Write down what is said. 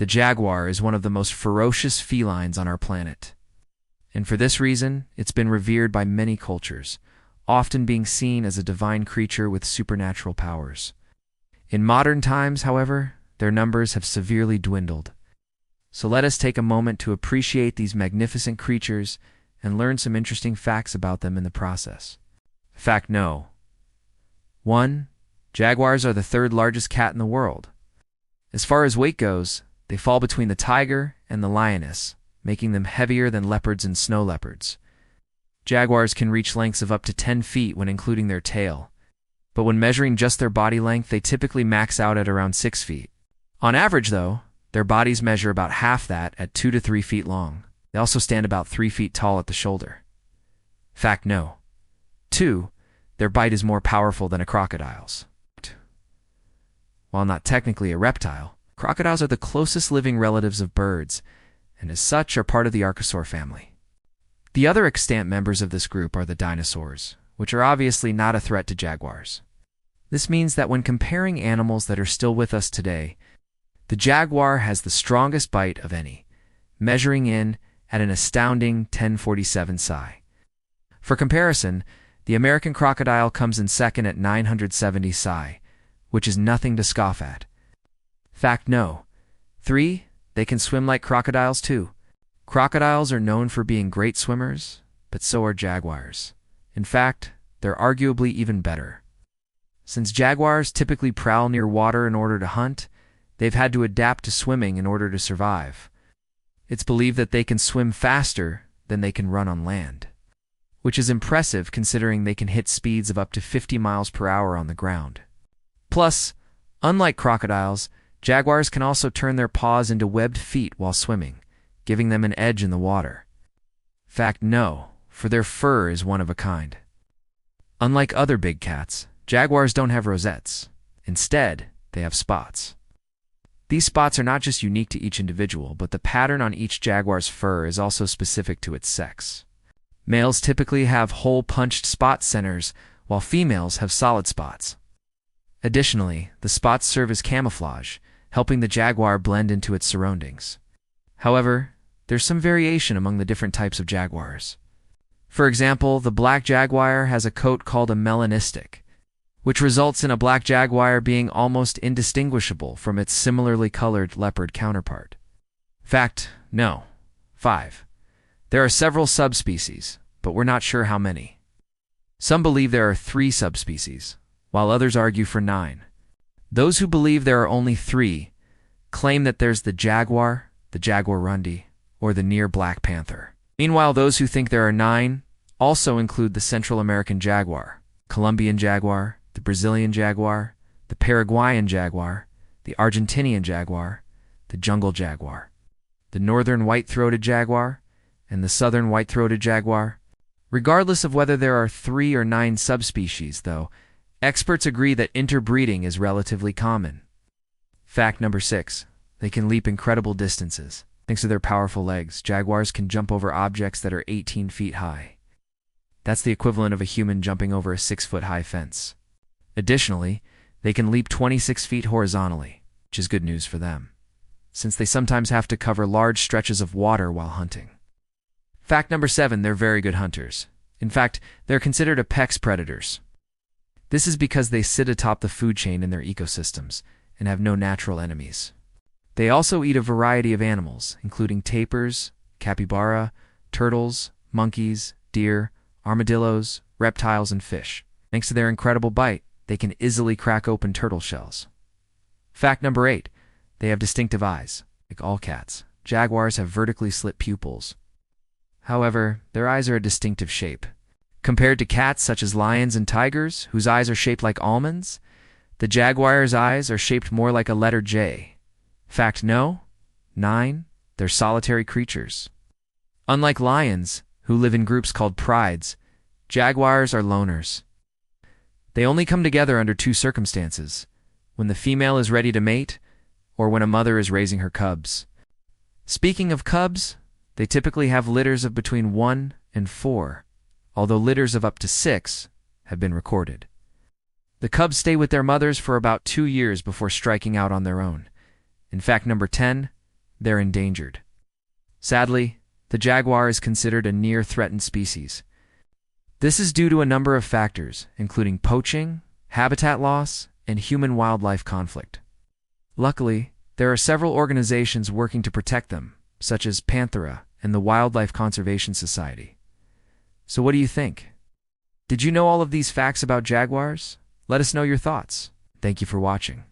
The jaguar is one of the most ferocious felines on our planet. And for this reason, it's been revered by many cultures, often being seen as a divine creature with supernatural powers. In modern times, however, their numbers have severely dwindled. So let us take a moment to appreciate these magnificent creatures and learn some interesting facts about them in the process. Fact No. 1. Jaguars are the third largest cat in the world. As far as weight goes, they fall between the tiger and the lioness, making them heavier than leopards and snow leopards. Jaguars can reach lengths of up to 10 feet when including their tail, but when measuring just their body length, they typically max out at around 6 feet. On average, though, their bodies measure about half that at 2 to 3 feet long. They also stand about 3 feet tall at the shoulder. Fact No. 2. Their bite is more powerful than a crocodile's. While not technically a reptile, crocodiles are the closest living relatives of birds, and as such are part of the archosaur family. The other extant members of this group are the dinosaurs, which are obviously not a threat to jaguars. This means that when comparing animals that are still with us today, the jaguar has the strongest bite of any, measuring in at an astounding 1047 psi. For comparison, the American crocodile comes in second at 970 psi, which is nothing to scoff at. Fact No. 3. They can swim like crocodiles too. Crocodiles are known for being great swimmers, but so are jaguars. In fact, they're arguably even better. Since jaguars typically prowl near water in order to hunt, they've had to adapt to swimming in order to survive. It's believed that they can swim faster than they can run on land, which is impressive considering they can hit speeds of up to 50 miles per hour on the ground. Plus, unlike crocodiles, jaguars can also turn their paws into webbed feet while swimming, giving them an edge in the water. Fact No, for their fur is one of a kind. Unlike other big cats, jaguars don't have rosettes. Instead, they have spots. These spots are not just unique to each individual, but the pattern on each jaguar's fur is also specific to its sex. Males typically have hole-punched spot centers, while females have solid spots. Additionally, the spots serve as camouflage, helping the jaguar blend into its surroundings. However, there's some variation among the different types of jaguars. For example, the black jaguar has a coat called a melanistic, which results in a black jaguar being almost indistinguishable from its similarly colored leopard counterpart. Fact No. 5. There are several subspecies, but we're not sure how many. Some believe there are 3 subspecies, while others argue for 9. Those who believe there are only 3 claim that there's the jaguar, the jaguarundi, or the near black panther. Meanwhile, those who think there are 9 also include the Central American jaguar, Colombian jaguar, the Brazilian jaguar, the Paraguayan jaguar, the Argentinian jaguar, the jungle jaguar, the northern white-throated jaguar, and the southern white-throated jaguar. Regardless of whether there are 3 or 9 subspecies, though, experts agree that interbreeding is relatively common. Fact number 6. They can leap incredible distances. Thanks to their powerful legs, jaguars can jump over objects that are 18 feet high. That's the equivalent of a human jumping over a 6-foot-high fence. Additionally, they can leap 26 feet horizontally, which is good news for them, since they sometimes have to cover large stretches of water while hunting. Fact number 7. They're very good hunters. In fact, they're considered apex predators. This is because they sit atop the food chain in their ecosystems and have no natural enemies. They also eat a variety of animals, including tapirs, capybara, turtles, monkeys, deer, armadillos, reptiles, and fish. Thanks to their incredible bite, they can easily crack open turtle shells. Fact number 8. They have distinctive eyes. Like all cats, jaguars have vertically slit pupils. However, their eyes are a distinctive shape. Compared to cats such as lions and tigers, whose eyes are shaped like almonds, the jaguar's eyes are shaped more like a letter J. Fact No. 9. They're solitary creatures. Unlike lions, who live in groups called prides, jaguars are loners. They only come together under 2 circumstances: when the female is ready to mate, or when a mother is raising her cubs. Speaking of cubs, they typically have litters of between 1 and 4, although litters of up to 6 have been recorded. The cubs stay with their mothers for about 2 years before striking out on their own. In fact number 10, they're endangered. Sadly, the jaguar is considered a near-threatened species. This is due to a number of factors, including poaching, habitat loss, and human-wildlife conflict. Luckily, there are several organizations working to protect them, such as Panthera and the Wildlife Conservation Society. So what do you think? Did you know all of these facts about jaguars? Let us know your thoughts. Thank you for watching.